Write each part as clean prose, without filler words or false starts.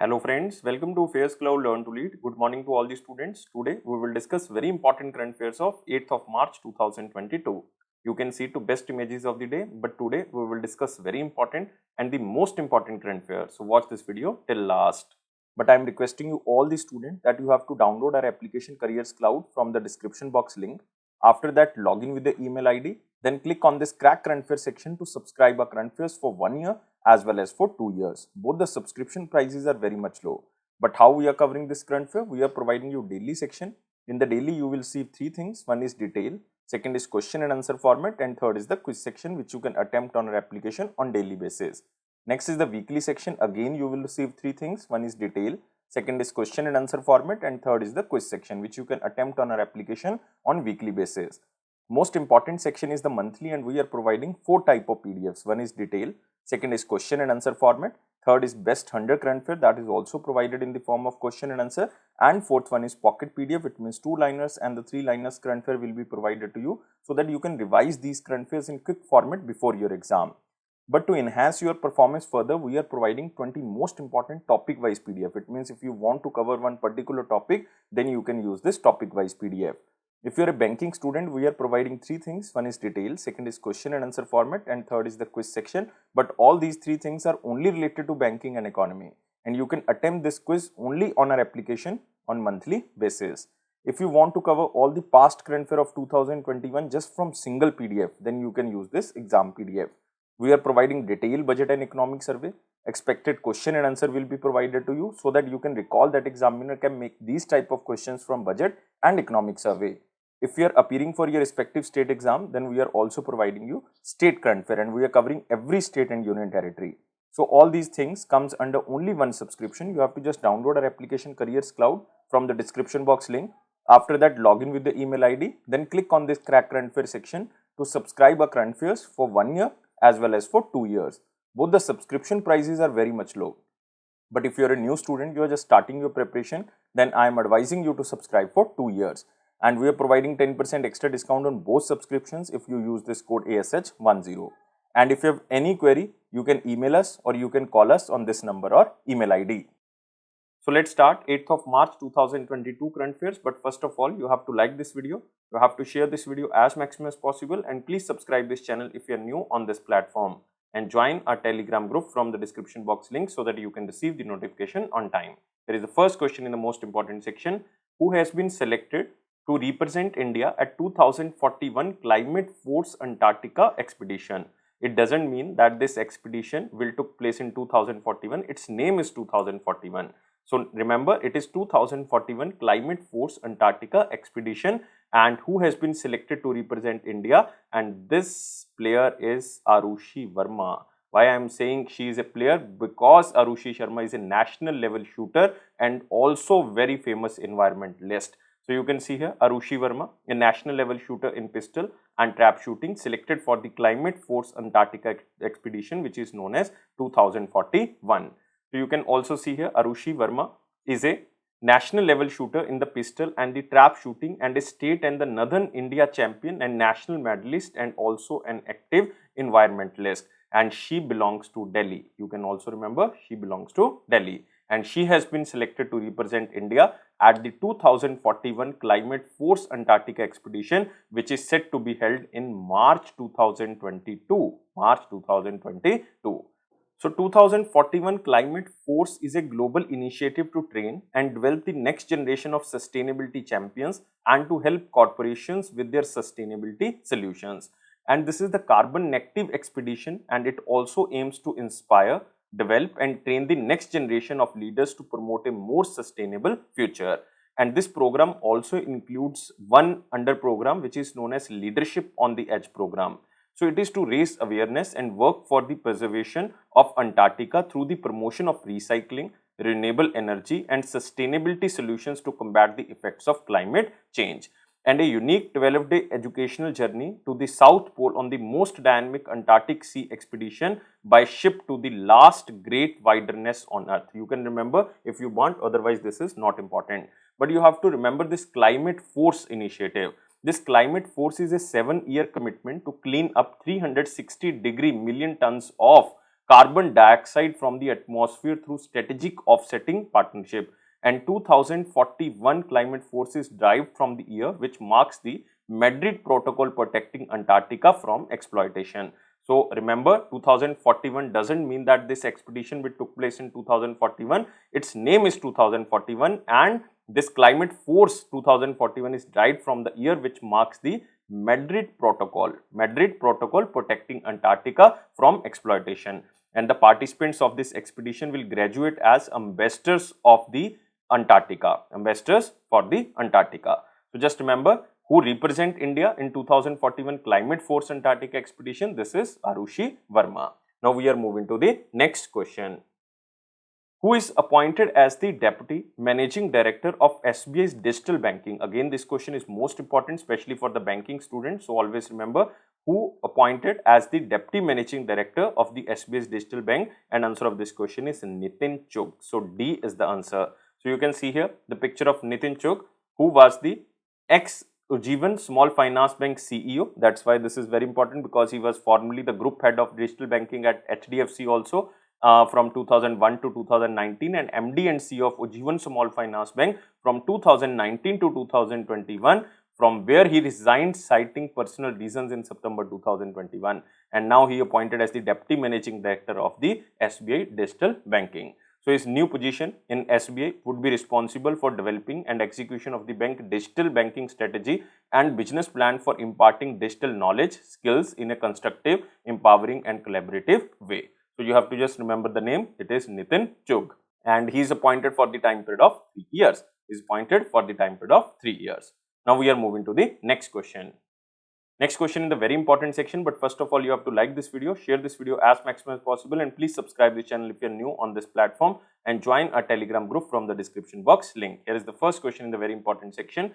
Hello friends, welcome to Affairscloud Learn to Lead. Good morning to all the students. Today we will discuss very important current affairs of 8th of March 2022. You can see two best images of the day, but today we will discuss very important and the most important current affairs. So watch this video till last. But I am requesting you all the students that you have to download our application Careers Cloud from the description box link. After that, log in with the email ID. Then click on this Crack Current Affairs section to subscribe our current affairs for 1 year as well as for 2 years. Both the subscription prices are very much low. But how we are covering this current affair? We are providing you daily section. In the daily, you will see three things. One is detail, second is question and answer format, and third is the quiz section which you can attempt on our application on daily basis. Next is the weekly section. Again, you will receive three things. One is detail, second is question and answer format, and third is the quiz section which you can attempt on our application on weekly basis. Most important section is the monthly, and we are providing 4 type of PDFs. One is detail, second is question and answer format, third is best 100 current affair that is also provided in the form of question and answer, and fourth one is pocket PDF. It means 2-liners and the 3-liners current affair will be provided to you so that you can revise these current affairs in quick format before your exam. But to enhance your performance further, we are providing 20 most important topic wise PDF. It means if you want to cover one particular topic, then you can use this topic wise PDF. If you are a banking student, we are providing 3 things. One is detail, second is question and answer format, and third is the quiz section. But all these 3 things are only related to banking and economy. And you can attempt this quiz only on our application on monthly basis. If you want to cover all the past current affair of 2021 just from single PDF, then you can use this exam PDF. We are providing detailed budget and economic survey. Expected question and answer will be provided to you so that you can recall that examiner can make these type of questions from budget and economic survey. If you are appearing for your respective state exam, then we are also providing you state current affair, and we are covering every state and union territory. So all these things comes under only one subscription. You have to just download our application Careers Cloud from the description box link. After that, log in with the email ID. Then click on this Crack Current Affair section to subscribe our current affairs for 1 year as well as for 2 years. Both the subscription prices are very much low. But if you are a new student, you are just starting your preparation, then I am advising you to subscribe for 2 years. And we are providing 10% extra discount on both subscriptions if you use this code ASH10. And if you have any query, you can email us or you can call us on this number or email ID. So let's start 8th of March 2022 current affairs. But first of all, you have to like this video. You have to share this video as maximum as possible, and please subscribe this channel if you are new on this platform, and join our Telegram group from the description box link so that you can receive the notification on time. There is the first question in the most important section. Who has been selected to represent India at 2041 Climate Force Antarctica Expedition? It doesn't mean that this expedition will took place in 2041. Its name is 2041. So remember, it is 2041 Climate Force Antarctica Expedition, and who has been selected to represent India, and this player is Aarushi Verma. Why I am saying she is a player? Because Aarushi Verma is a national level shooter and also very famous environmentalist. So you can see here Aarushi Verma, a national level shooter in pistol and trap shooting, selected for the Climate Force Antarctica Expedition, which is known as 2041. So you can also see here Aarushi Verma is a national level shooter in the pistol and the trap shooting, and a state and the Northern India champion and national medalist, and also an active environmentalist. And she belongs to Delhi. You can also remember she belongs to Delhi. And she has been selected to represent India at the 2041 Climate Force Antarctica Expedition, which is set to be held in March 2022. March 2022. So 2041 Climate Force is a global initiative to train and develop the next generation of sustainability champions and to help corporations with their sustainability solutions. And this is the carbon negative expedition, and it also aims to inspire, develop and train the next generation of leaders to promote a more sustainable future. And this program also includes one under program which is known as Leadership on the Edge program. So it is to raise awareness and work for the preservation of Antarctica through the promotion of recycling, renewable energy and sustainability solutions to combat the effects of climate change. And a unique 12-day educational journey to the South Pole on the most dynamic Antarctic Sea expedition by ship to the last great wilderness on Earth. You can remember if you want, otherwise this is not important. But you have to remember this Climate Force initiative. This Climate Force is a 7-year commitment to clean up 360 million tons of carbon dioxide from the atmosphere through strategic offsetting partnership. And 2041 climate force is derived from the year which marks the Madrid Protocol protecting Antarctica from exploitation. So remember, 2041 doesn't mean that this expedition will took place in 2041. Its name is 2041, and this climate force 2041 is derived from the year which marks the Madrid Protocol protecting Antarctica from exploitation. And the participants of this expedition will graduate as ambassadors of the Antarctica, ambassadors for the Antarctica. So just remember, who represent India in 2041 Climate Force Antarctica Expedition? This is Aarushi Verma. Now we are moving to the next question. Who is appointed as the Deputy Managing Director of SBI's Digital Banking? Again, this question is most important, especially for the banking students. So always remember, who appointed as the Deputy Managing Director of the SBI's Digital Bank? And answer of this question is Nitin Chugh. So D is the answer. So you can see here the picture of Nitin Chugh, who was the ex-Ujjivan Small Finance Bank CEO. That's why this is very important, because he was formerly the group head of digital banking at HDFC also from 2001 to 2019, and MD and CEO of Ujjivan Small Finance Bank from 2019 to 2021, from where he resigned citing personal reasons in September 2021. And now he appointed as the Deputy Managing Director of the SBI Digital Banking. So his new position in SBI would be responsible for developing and execution of the bank digital banking strategy and business plan for imparting digital knowledge, skills in a constructive, empowering and collaborative way. So you have to just remember the name. It is Nitin Chugh, and he is appointed for the time period of 3 years. He is appointed for the time period of 3 years. Now we are moving to the next question. Next question in the very important section, but first of all, you have to like this video, share this video as maximum as possible, and please subscribe the channel if you are new on this platform, and join our Telegram group from the description box link. Here is the first question in the very important section.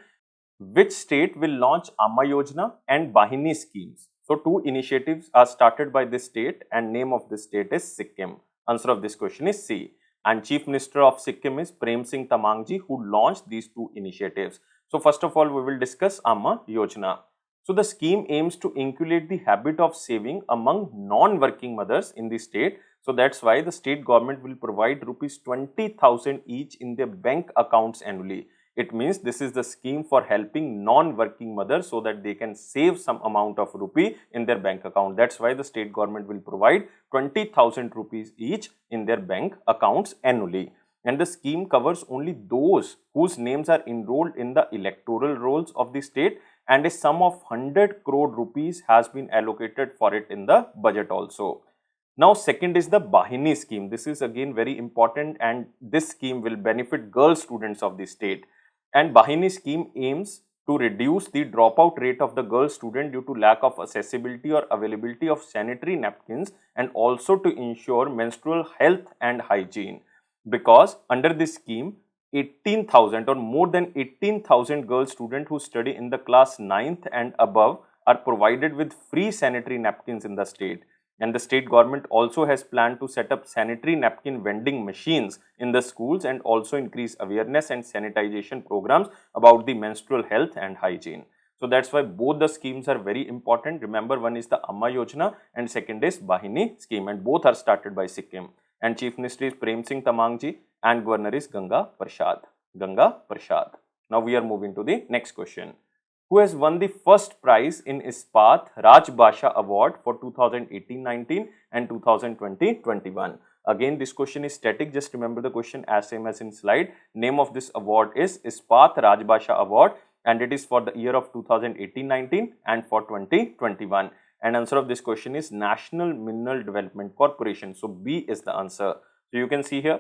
Which state will launch Aama Yojna and Bahini schemes? So two initiatives are started by this state, and name of this state is Sikkim. Answer of this question is C. And Chief Minister of Sikkim is Prem Singh Tamangji, who launched these two initiatives. So first of all, we will discuss Aama Yojna. So the scheme aims to inculcate the habit of saving among non-working mothers in the state. So that's why the state government will provide rupees 20,000 each in their bank accounts annually. It means this is the scheme for helping non-working mothers so that they can save some amount of rupee in their bank account. That's why the state government will provide 20,000 rupees each in their bank accounts annually. And the scheme covers only those whose names are enrolled in the electoral rolls of the state, and a sum of 100 crore rupees has been allocated for it in the budget also. Now second is the Bahini scheme. This is again very important, and this scheme will benefit girl students of the state. And Bahini scheme aims to reduce the dropout rate of the girl student due to lack of accessibility or availability of sanitary napkins, and also to ensure menstrual health and hygiene. Because under this scheme, 18,000 or more than 18,000 girl students who study in the class 9th and above are provided with free sanitary napkins in the state. And the state government also has planned to set up sanitary napkin vending machines in the schools, and also increase awareness and sanitization programs about the menstrual health and hygiene. So that's why both the schemes are very important. Remember, one is the Aama Yojna and second is Bahini scheme, and both are started by Sikkim. And Chief Minister is Prem Singh Tamangji and Governor is Ganga Prasad. Now we are moving to the next question. Who has won the first prize in Ispat Rajbhasha Award for 2018-19 and 2020-21? Again, this question is static. Just remember the question as same as in slide. Name of this award is Ispat Rajbhasha Award, and it is for the year of 2018-19 and for 2021. And answer of this question is National Mineral Development Corporation. So B is the answer. So you can see here,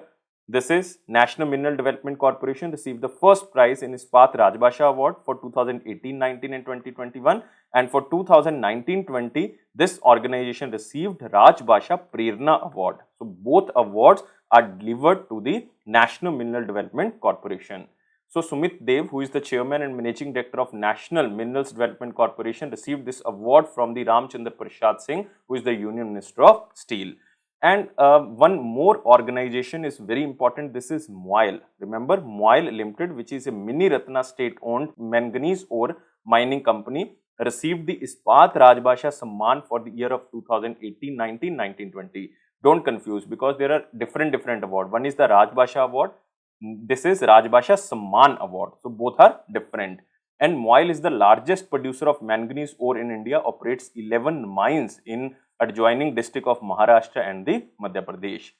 this is National Mineral Development Corporation received the first prize in Ispat Rajbhasha Award for 2018-19 and 2021, and for 2019-20 this organization received Rajbhasha Prerna Award. So both awards are delivered to the National Mineral Development Corporation. So Sumit Dev, who is the chairman and managing director of National Minerals Development Corporation, received this award from the Ramchandra Prasad Singh, who is the Union Minister of Steel. And one more organization is very important. This is MOIL. Remember, MOIL Limited, which is a Mini Ratna state-owned manganese ore mining company, received the Ispat Rajbhasha Samman for the year of 2018-19, 19-20. Don't confuse, because there are different award. One is the Rajbhasha award. This is Rajbhasha Samman award. So both are different. And MOIL is the largest producer of manganese ore in India, operates 11 mines in adjoining district of Maharashtra and the Madhya Pradesh.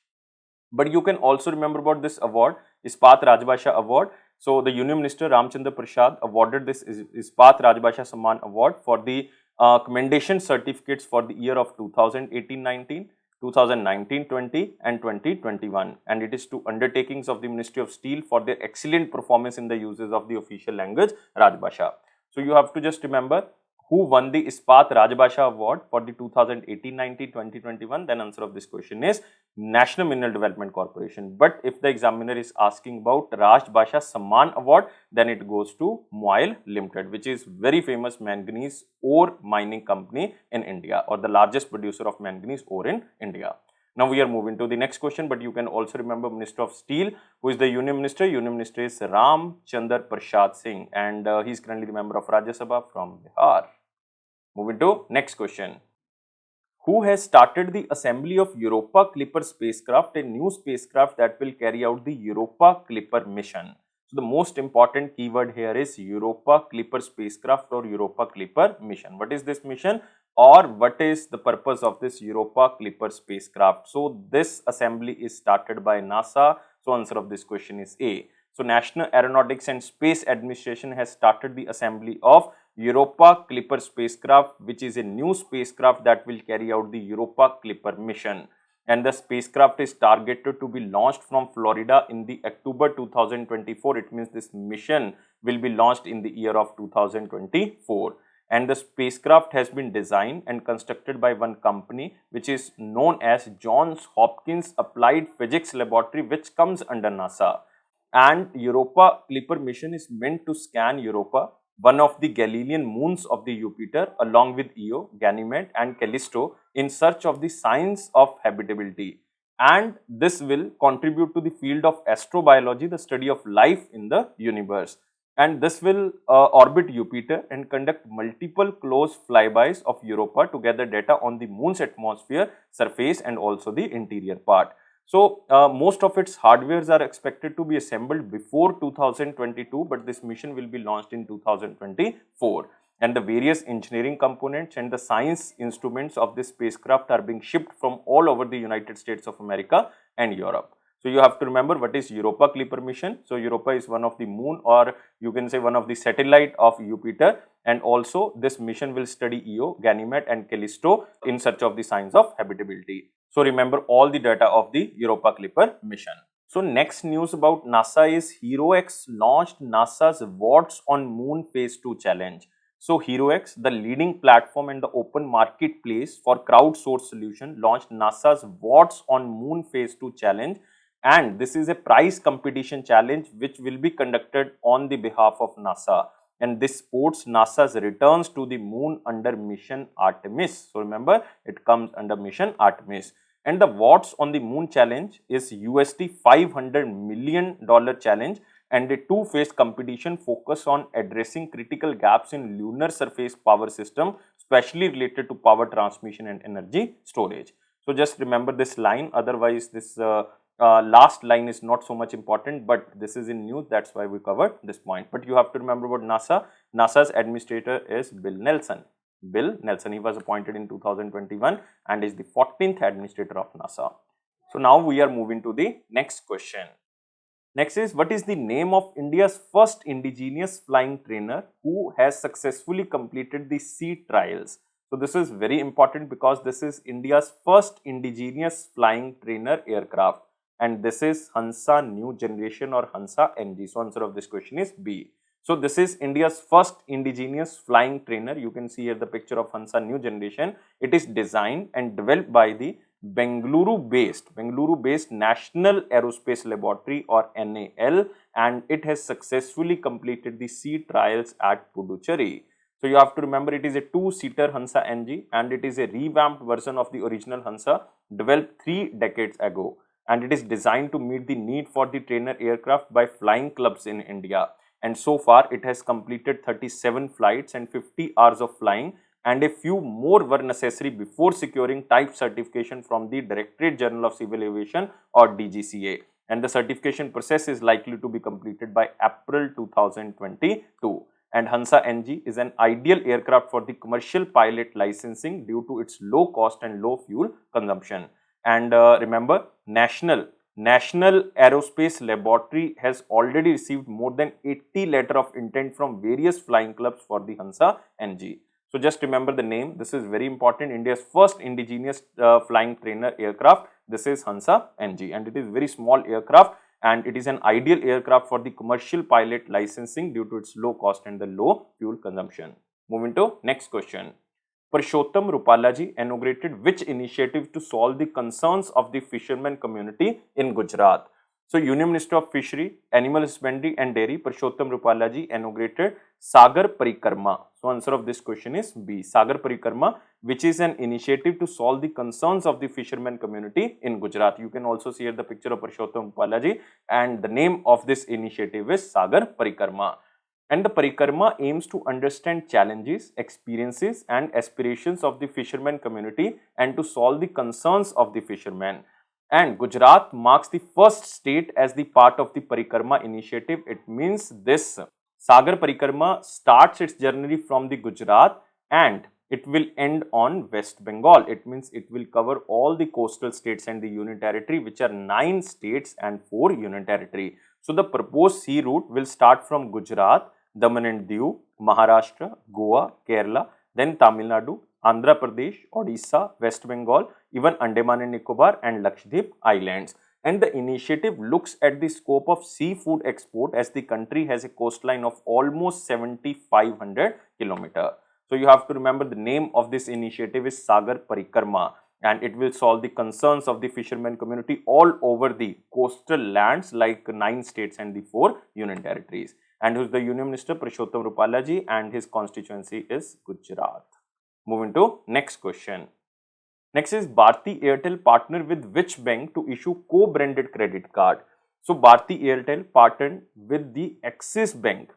But you can also remember about this award, Ispat Rajbhasha award. So the Union Minister Ramchandra Prasad awarded this Ispat Rajbhasha Samman award for the commendation certificates for the year of 2018-19, 2019-20 and 2021, and it is to undertakings of the Ministry of Steel for their excellent performance in the uses of the official language Rajbhasha. So you have to just remember who won the Ispat Rajbhasha award for the 2018-19, 2021. Then answer of this question is National Mineral Development Corporation. But if the examiner is asking about Rajbhasha Samman award, then it goes to MOIL Limited, which is very famous manganese ore mining company in India, or the largest producer of manganese ore in India. Now we are moving to the next question, but you can also remember Minister of Steel, who is the Union Minister. Union Minister is Ramchandra Prasad Singh, and he is currently the member of Rajya Sabha from Bihar. Moving to next question. Who has started the assembly of Europa Clipper Spacecraft, a new spacecraft that will carry out the Europa Clipper mission? So the most important keyword here is Europa Clipper Spacecraft or Europa Clipper mission. What is this mission, or what is the purpose of this Europa Clipper Spacecraft? So this assembly is started by NASA. So answer of this question is A. So National Aeronautics and Space Administration has started the assembly of Europa Clipper Spacecraft, which is a new spacecraft that will carry out the Europa Clipper mission. And the spacecraft is targeted to be launched from Florida in the October 2024. It means this mission will be launched in the year of 2024. And the spacecraft has been designed and constructed by one company which is known as Johns Hopkins Applied Physics Laboratory, which comes under NASA. And Europa Clipper mission is meant to scan Europa, one of the Galilean moons of the Jupiter, along with Io, Ganymede and Callisto, in search of the signs of habitability. And this will contribute to the field of astrobiology, the study of life in the universe. And this will orbit Jupiter and conduct multiple close flybys of Europa to gather data on the moon's atmosphere, surface and also the interior part. So most of its hardwares are expected to be assembled before 2022, but this mission will be launched in 2024. And the various engineering components and the science instruments of this spacecraft are being shipped from all over the United States of America and Europe. So you have to remember what is Europa Clipper mission. So Europa is one of the moon, or you can say one of the satellite of Jupiter, and also this mission will study Io, Ganymede and Callisto in search of the signs of habitability. So remember all the data of the Europa Clipper mission. So next news about NASA is HeroX launched NASA's What's on Moon Phase 2 challenge. So HeroX, the leading platform and the open marketplace for crowdsourced solution, launched NASA's What's on Moon Phase 2 challenge, and this is a prize competition challenge which will be conducted on the behalf of NASA. And this supports NASA's returns to the moon under mission Artemis. So remember, it comes under mission Artemis. And the What's on the Moon challenge is USD $500 million challenge, and a two-phase competition focus on addressing critical gaps in lunar surface power system, especially related to power transmission and energy storage. So just remember this line, otherwise this last line is not so much important, but this is in news, that's why we covered this point. But you have to remember about NASA. NASA's administrator is Bill Nelson. Bill Nelson, he was appointed in 2021 and is the 14th administrator of NASA. So now we are moving to the next question. Next is, what is the name of India's first indigenous flying trainer who has successfully completed the sea trials? So this is very important because this is India's first indigenous flying trainer aircraft, and this is Hansa New Generation or Hansa NG. So answer of this question is B. So this is India's first indigenous flying trainer. You can see here the picture of Hansa New Generation. It is designed and developed by the Bengaluru-based National Aerospace Laboratory or NAL, and it has successfully completed the sea trials at Puducherry. So you have to remember it is a two-seater Hansa NG, and it is a revamped version of the original Hansa developed 3 decades ago, and it is designed to meet the need for the trainer aircraft by flying clubs in India. And so far it has completed 37 flights and 50 hours of flying and a few more were necessary before securing type certification from the Directorate General of Civil Aviation or DGCA. And the certification process is likely to be completed by April 2022. And Hansa NG is an ideal aircraft for the commercial pilot licensing due to its low cost and low fuel consumption. And remember, National Aerospace Laboratory has already received more than 80 letter of intent from various flying clubs for the Hansa NG. So just remember the name. This is very important. India's first indigenous flying trainer aircraft. This is Hansa NG, and it is very small aircraft, and it is an ideal aircraft for the commercial pilot licensing due to its low cost and the low fuel consumption. Moving to next question. Parshottam Rupala ji inaugurated which initiative to solve the concerns of the fishermen community in Gujarat? So, Union Minister of Fishery, Animal Husbandry and Dairy, Parshottam Rupala ji inaugurated Sagar Parikrama. So, answer of this question is B, Sagar Parikrama, which is an initiative to solve the concerns of the fishermen community in Gujarat. You can also see here the picture of Parshottam Rupala ji, and the name of this initiative is Sagar Parikrama. And the Parikrama aims to understand challenges, experiences and aspirations of the fishermen community and to solve the concerns of the fishermen. And Gujarat marks the first state as the part of the Parikrama initiative. It means this Sagar Parikrama starts its journey from the Gujarat and it will end on West Bengal. It means it will cover all the coastal states and the union territory, which are 9 states and 4 union territory. So the proposed sea route will start from Gujarat, Daman and Diu, Maharashtra, Goa, Kerala, then Tamil Nadu, Andhra Pradesh, Odisha, West Bengal, even Andaman and Nicobar and Lakshadweep Islands. And the initiative looks at the scope of seafood export as the country has a coastline of almost 7,500 km. So you have to remember the name of this initiative is Sagar Parikrama, and it will solve the concerns of the fishermen community all over the coastal lands like 9 states and the 4 union territories. And who is the Union Minister? Parshottam Rupala ji, and his constituency is Gujarat. Moving to next question. Next is Bharti Airtel partner with which bank to issue co-branded credit card? So Bharti Airtel partnered with the Axis Bank,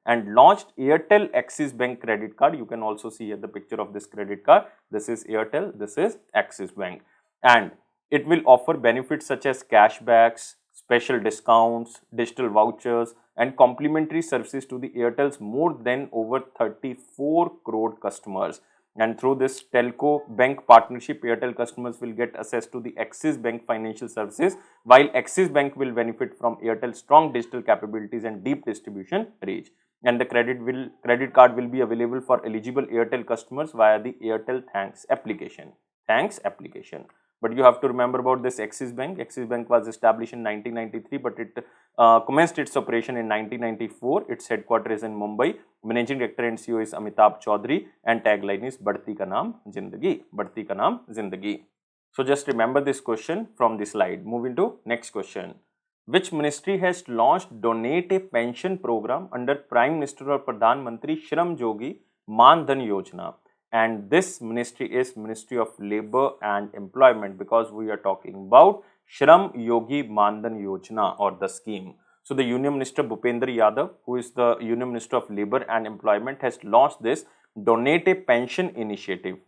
and launched Airtel Axis Bank credit card. You can also see here the picture of this credit card. This is Airtel, this is Axis Bank, and it will offer benefits such as cashbacks, special discounts, digital vouchers and complimentary services to the Airtel's more than over 34 crore customers. And through this telco bank partnership, Airtel customers will get access to the Axis Bank financial services, while Axis Bank will benefit from Airtel's strong digital capabilities and deep distribution reach. And the credit card will be available for eligible Airtel customers via the Airtel Thanks application. But you have to remember about this Axis Bank. Axis Bank was established in 1993, but it commenced its operation in 1994. Its headquarters is in Mumbai. Managing Director and CEO is Amitabh Chaudhary, and tagline is Bharti ka naam Zindagi. So just remember this question from the slide. Moving to next question. Which ministry has launched Donate a Pension program under Prime Minister or Pradhan Mantri Shram Yogi Man Dhan Yojna? And this ministry is Ministry of Labour and Employment, because we are talking about Shram Yogi Man Dhan Yojna or the scheme. So the Union Minister Bhupendra Yadav, who is the Union Minister of Labour and Employment, has launched this Donate a Pension initiative.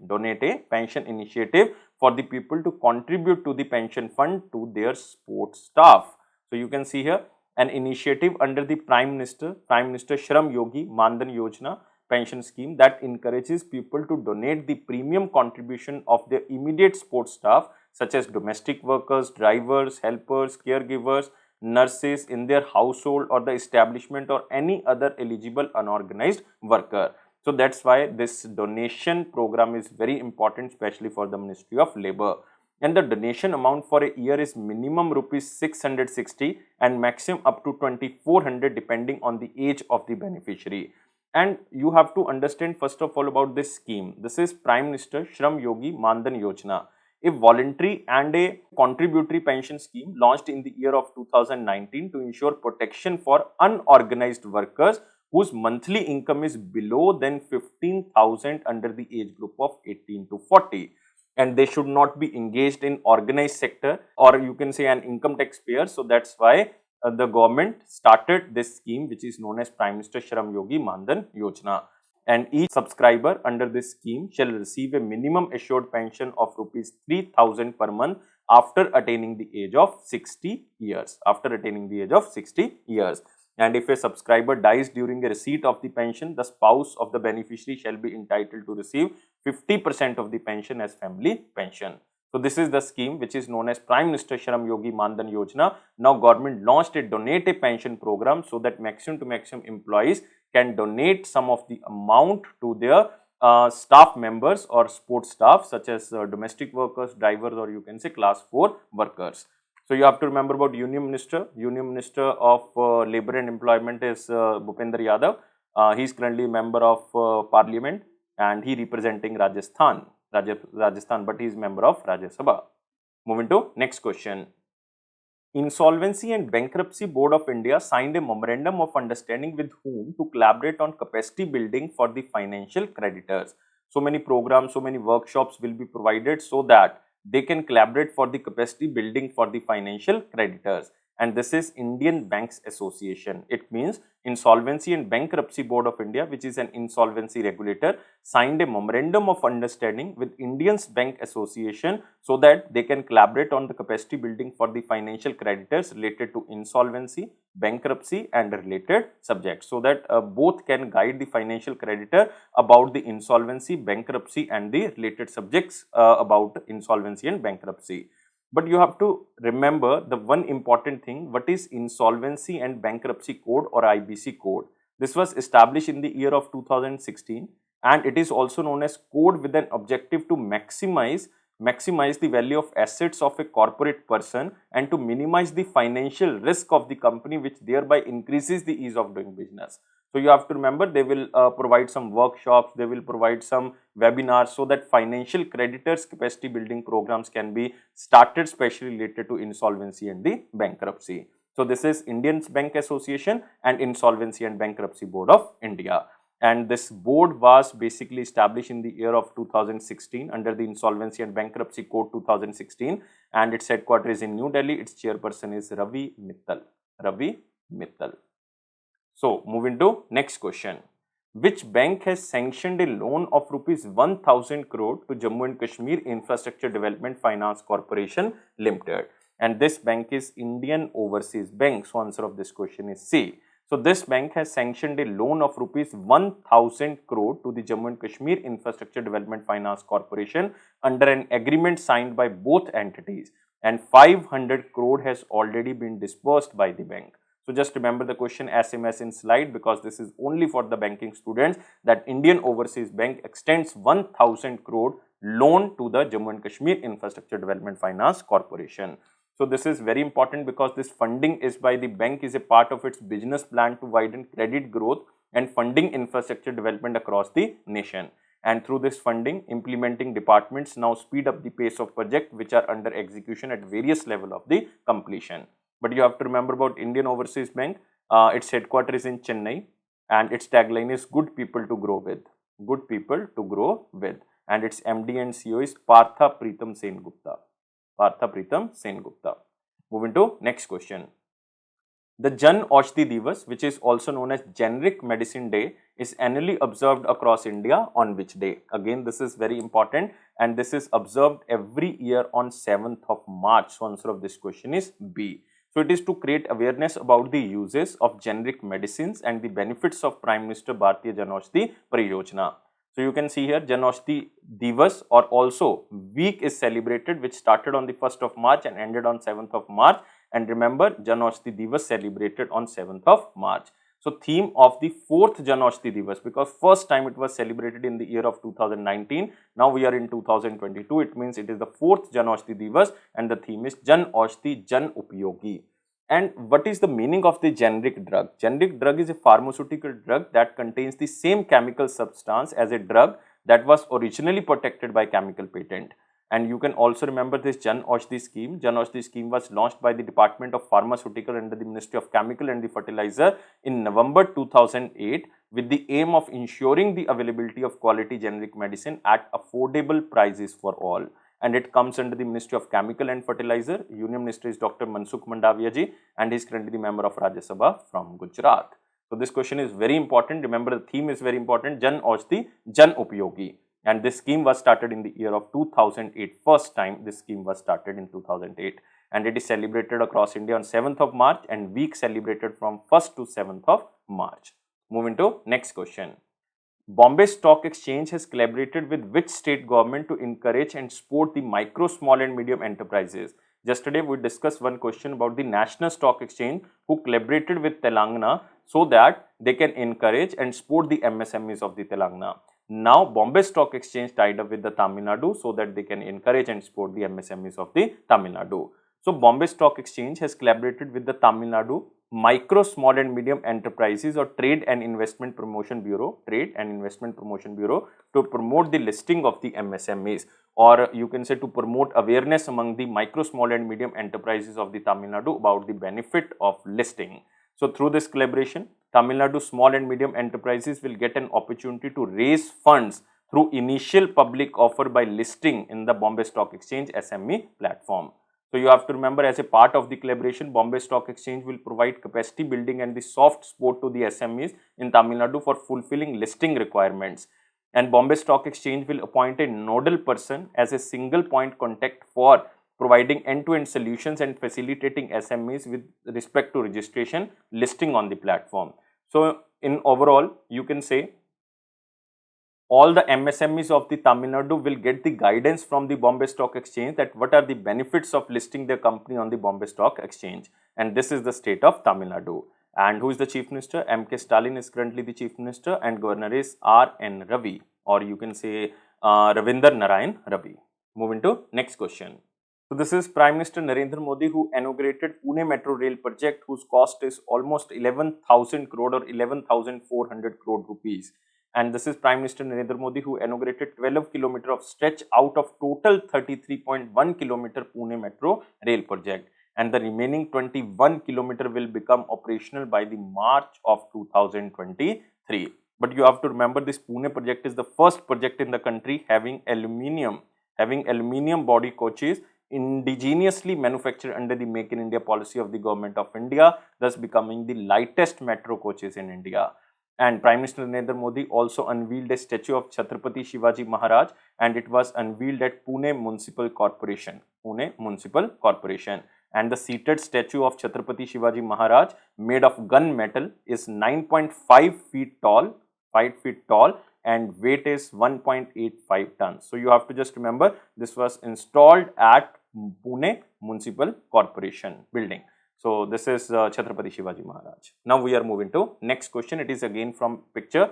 For the people to contribute to the pension fund to their support staff. So you can see here an initiative under the Prime Minister Shram Yogi Man Dhan Yojna pension scheme that encourages people to donate the premium contribution of their immediate support staff such as domestic workers, drivers, helpers, caregivers, nurses in their household or the establishment or any other eligible unorganized worker. So that's why this donation program is very important, especially for the Ministry of Labour. And the donation amount for a year is minimum rupees 660 and maximum up to 2400 depending on the age of the beneficiary. And you have to understand first of all about this scheme. This is Prime Minister Shram Yogi Man Dhan Yojna, a voluntary and a contributory pension scheme launched in the year of 2019 to ensure protection for unorganized workers whose monthly income is below than 15,000 under the age group of 18 to 40. And they should not be engaged in organized sector, or you can say an income taxpayer. So that's why the government started this scheme, which is known as Prime Minister Shram Yogi Man Dhan Yojna. and each subscriber under this scheme shall receive a minimum assured pension of rupees 3,000 per month after attaining the age of 60 years. And if a subscriber dies during the receipt of the pension, the spouse of the beneficiary shall be entitled to receive 50% of the pension as family pension. So this is the scheme which is known as Prime Minister Shram Yogi Mandan Yojna. Now government launched a donate a pension program so that maximum to maximum employees can donate some of the amount to their staff members or support staff such as domestic workers, drivers, or you can say class 4 workers. So you have to remember about Union Minister. Union Minister of Labour and Employment is Bhupender Yadav. He is currently a member of Parliament and he representing Rajasthan, but he is member of Rajya Sabha. Moving to next question. Insolvency and Bankruptcy Board of India signed a memorandum of understanding with whom to collaborate on capacity building for the financial creditors. So many programs, so many workshops will be provided so that they can collaborate for the capacity building for the financial creditors. And this is Indian Banks Association. It means Insolvency and Bankruptcy Board of India, which is an insolvency regulator, signed a memorandum of understanding with Indian Bank Association so that they can collaborate on the capacity building for the financial creditors related to insolvency, bankruptcy and related subjects, so that both can guide the financial creditor about the insolvency, bankruptcy and the related subjects about insolvency and bankruptcy. But you have to remember the one important thing, what is Insolvency and Bankruptcy Code or IBC code. This was established in the year of 2016 and it is also known as code with an objective to maximize the value of assets of a corporate person and to minimize the financial risk of the company, which thereby increases the ease of doing business. So you have to remember they will provide some workshops, they will provide some webinars so that financial creditors capacity building programs can be started, especially related to insolvency and the bankruptcy. So this is Indian Bank Association and Insolvency and Bankruptcy Board of India. And this board was basically established in the year of 2016 under the Insolvency and Bankruptcy Code 2016 and its headquarters is in New Delhi. Its chairperson is Ravi Mittal. So moving to next question. Which bank has sanctioned a loan of rupees 1000 crore to Jammu and Kashmir Infrastructure Development Finance Corporation Limited? And this bank is Indian Overseas Bank. So answer of this question is C. So this bank has sanctioned a loan of rupees 1000 crore to the Jammu and Kashmir Infrastructure Development Finance Corporation under an agreement signed by both entities, and 500 crore has already been disbursed by the bank. So just remember the question SMS in slide, because this is only for the banking students, that Indian Overseas Bank extends 1000 crore loan to the Jammu and Kashmir Infrastructure Development Finance Corporation. So this is very important because this funding is by the bank is a part of its business plan to widen credit growth and funding infrastructure development across the nation. And through this funding, implementing departments now speed up the pace of projects which are under execution at various levels of the completion. But you have to remember about Indian Overseas Bank. Its headquarters is in Chennai and its tagline is good people to grow with. Good people to grow with. And its MD and CEO is Partha Pritam Sen Gupta. Moving to next question. The Jan Aushadhi Diwas, which is also known as Generic Medicine Day, is annually observed across India on which day? Again, this is very important and this is observed every year on 7th of March. So answer of this question is B. So it is to create awareness about the uses of generic medicines and the benefits of Prime Minister Bharti Jan Aushadhi Pariyojna. So you can see here Jan Aushadhi Diwas or also week is celebrated, which started on the 1st of March and ended on 7th of March. And remember, Jan Aushadhi Diwas celebrated on 7th of March. So theme of the 4th Jan Aushadhi Diwas, because first time it was celebrated in the year of 2019. Now we are in 2022. It means it is the 4th Jan Aushadhi Diwas and the theme is Jan Aushadhi Jan Upyogi. And what is the meaning of the generic drug? Generic drug is a pharmaceutical drug that contains the same chemical substance as a drug that was originally protected by chemical patent. And you can also remember this Jan Aushadhi scheme. Jan Aushadhi scheme was launched by the Department of Pharmaceutical under the Ministry of Chemical and the Fertilizer in November 2008 with the aim of ensuring the availability of quality generic medicine at affordable prices for all. And it comes under the Ministry of Chemical and Fertilizer. Union Minister is Dr. Mansukh Mandavia ji and he is currently the member of Rajya Sabha from Gujarat. So this question is very important. Remember, the theme is very important. Jan Aushadhi, Jan Upyogi. And this scheme was started in the year of 2008. First time this scheme was started in 2008. And it is celebrated across India on 7th of March and week celebrated from 1st to 7th of March. Moving to next question. Bombay Stock Exchange has collaborated with which state government to encourage and support the micro, small and medium enterprises? Yesterday we discussed one question about the National Stock Exchange who collaborated with Telangana so that they can encourage and support the MSMEs of the Telangana. Now Bombay Stock Exchange tied up with the Tamil Nadu so that they can encourage and support the MSMEs of the Tamil Nadu. So Bombay Stock Exchange has collaborated with the Tamil Nadu Micro, Small and Medium Enterprises or Trade and Investment Promotion Bureau, to promote the listing of the MSMEs, or you can say to promote awareness among the micro, small and medium enterprises of the Tamil Nadu about the benefit of listing. So through this collaboration, Tamil Nadu small and medium enterprises will get an opportunity to raise funds through initial public offer by listing in the Bombay Stock Exchange SME platform. So you have to remember, as a part of the collaboration, Bombay Stock Exchange will provide capacity building and the soft support to the SMEs in Tamil Nadu for fulfilling listing requirements. And Bombay Stock Exchange will appoint a nodal person as a single point contact for providing end-to-end solutions and facilitating SMEs with respect to registration, listing on the platform. So in overall, you can say all the MSMEs of the Tamil Nadu will get the guidance from the Bombay Stock Exchange that what are the benefits of listing their company on the Bombay Stock Exchange. And this is the state of Tamil Nadu. And who is the Chief Minister? M.K. Stalin is currently the Chief Minister and Governor is R.N. Ravi, or you can say Ravinder Narayan Ravi. Moving to next question. So this is Prime Minister Narendra Modi who inaugurated Pune Metro Rail project whose cost is almost 11,000 crore or 11,400 crore rupees. And this is Prime Minister Narendra Modi who inaugurated 12 km of stretch out of total 33.1 km Pune Metro Rail project. And the remaining 21 km will become operational by the March of 2023. But you have to remember, this Pune project is the first project in the country having aluminium body coaches indigenously manufactured under the Make in India policy of the Government of India, thus becoming the lightest metro coaches in India. And Prime Minister Narendra Modi also unveiled a statue of Chhatrapati Shivaji Maharaj, and it was unveiled at Pune Municipal Corporation. And the seated statue of Chhatrapati Shivaji Maharaj, made of gunmetal, is 9.5 feet tall, and weight is 1.85 tons. So you have to just remember, this was installed at Pune Municipal Corporation building. So this is Chhatrapati Shivaji Maharaj. Now we are moving to next question. It is again from picture.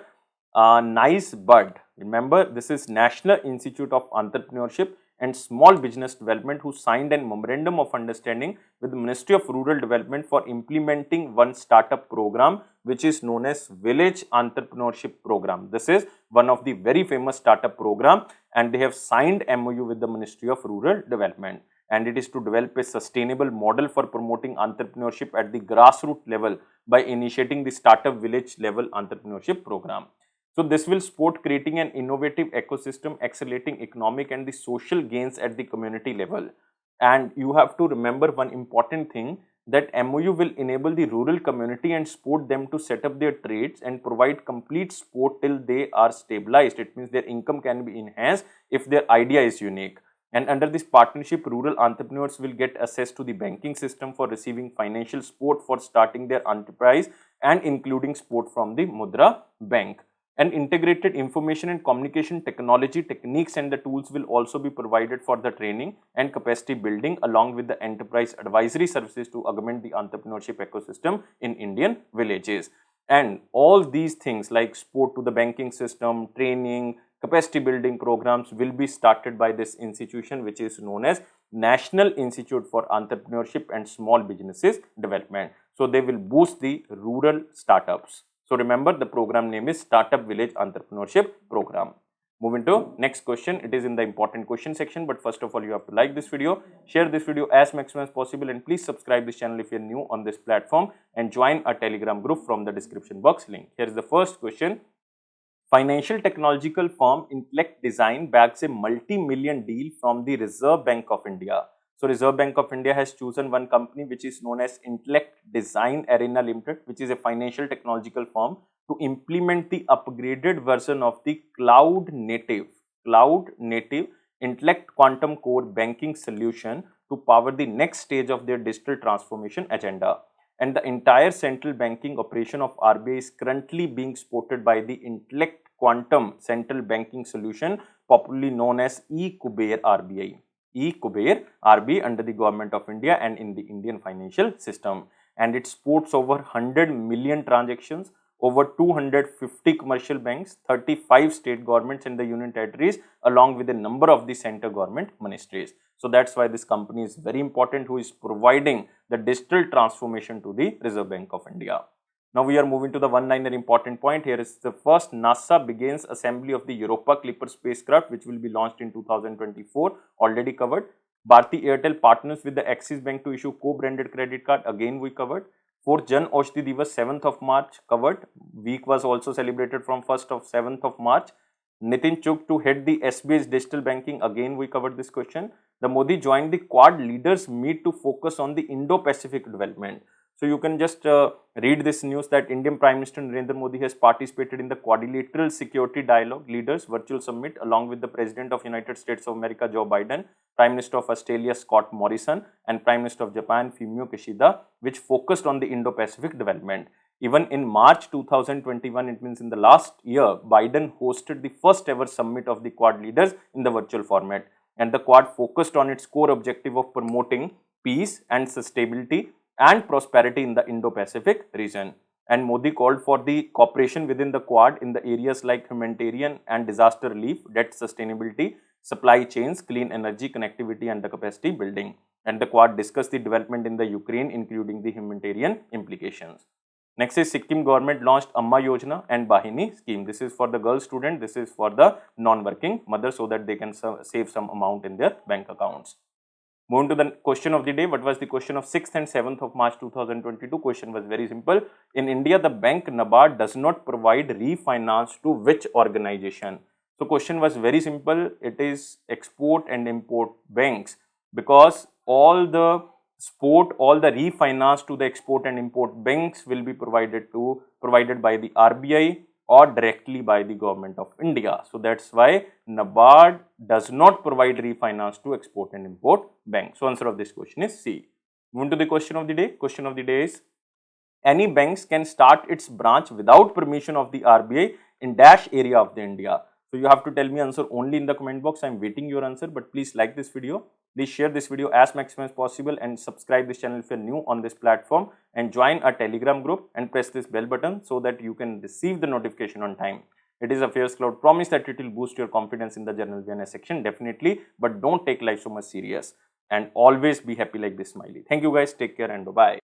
Nice Bud. Remember, this is National Institute of Entrepreneurship and Small Business Development who signed a memorandum of understanding with the Ministry of Rural Development for implementing one startup program which is known as Village Entrepreneurship Program. This is one of the very famous startup program, and they have signed MOU with the Ministry of Rural Development. And it is to develop a sustainable model for promoting entrepreneurship at the grassroots level by initiating the startup village level entrepreneurship program. So this will support creating an innovative ecosystem, accelerating economic and the social gains at the community level. And you have to remember one important thing, that MOU will enable the rural community and support them to set up their trades and provide complete support till they are stabilized. It means their income can be enhanced if their idea is unique. And under this partnership, rural entrepreneurs will get access to the banking system for receiving financial support for starting their enterprise and including support from the Mudra Bank. And integrated information and communication technology techniques and the tools will also be provided for the training and capacity building along with the enterprise advisory services to augment the entrepreneurship ecosystem in Indian villages. And all these things like support to the banking system, training, capacity building programs will be started by this institution which is known as National Institute for Entrepreneurship and Small Businesses Development. So they will boost the rural startups. So remember, the program name is Startup Village Entrepreneurship Program. Moving to next question. It is in the important question section, but first of all you have to like this video, share this video as maximum as possible, and please subscribe this channel if you are new on this platform and join our Telegram group from the description box link. Here is the first question. Financial technological firm Intellect Design bags a multi-million deal from the Reserve Bank of India. So Reserve Bank of India has chosen one company which is known as Intellect Design Arena Limited, which is a financial technological firm, to implement the upgraded version of the cloud native Intellect Quantum Core banking solution to power the next stage of their digital transformation agenda. And the entire central banking operation of RBI is currently being supported by the Intellect Quantum Central Banking Solution, popularly known as eKuber RBI. eKuber RBI under the Government of India and in the Indian financial system. And it supports over 100 million transactions, over 250 commercial banks, 35 state governments and the union territories, along with a number of the center government ministries. So that's why this company is very important, who is providing the digital transformation to the Reserve Bank of India. Now we are moving to the one-liner important point. Here is the first: NASA begins assembly of the Europa Clipper Spacecraft, which will be launched in 2024, already covered. Bharti Airtel partners with the Axis Bank to issue co-branded credit card, again we covered. 4th Jan Aushadhi Diwas, 7th of March, covered. Week was also celebrated from 1st of 7th of March. Nitin Chugh to head the SBI's digital banking, again we covered this question. The Modi joined the Quad leaders meet to focus on the Indo-Pacific development. So you can just read this news that Indian Prime Minister Narendra Modi has participated in the Quadrilateral Security Dialogue Leaders Virtual Summit along with the President of United States of America Joe Biden, Prime Minister of Australia Scott Morrison and Prime Minister of Japan Fumio Kishida, which focused on the Indo-Pacific development. Even in March 2021, it means in the last year, Biden hosted the first ever summit of the Quad leaders in the virtual format. And the Quad focused on its core objective of promoting peace and sustainability and prosperity in the Indo-Pacific region. And Modi called for the cooperation within the Quad in the areas like humanitarian and disaster relief, debt sustainability, supply chains, clean energy, connectivity and the capacity building. And the Quad discussed the development in the Ukraine, including the humanitarian implications. Next is Sikkim government launched Aama Yojna and Bahini scheme. This is for the girl student, this is for the non-working mother, so that they can save some amount in their bank accounts. Moving to the question of the day. What was the question of 6th and 7th of March 2022? Question was very simple. In India, the bank NABARD does not provide refinance to which organization? So question was very simple. It is export and import banks, because all the refinance to the export and import banks will be provided by the RBI or directly by the Government of India. So that's why NABARD does not provide refinance to export and import banks. So answer of this question is C. Moving to the question of the day. Question of the day is: any banks can start its branch without permission of the RBI in dash area of the India. So you have to tell me answer only in the comment box. I am waiting your answer, but please like this video. Please share this video as maximum as possible and subscribe this channel if you are new on this platform, and join our Telegram group and press this bell button so that you can receive the notification on time. It is Affairscloud promise that it will boost your confidence in the general awareness section, definitely, but don't take life so much serious and always be happy like this smiley. Thank you guys, take care and bye-bye.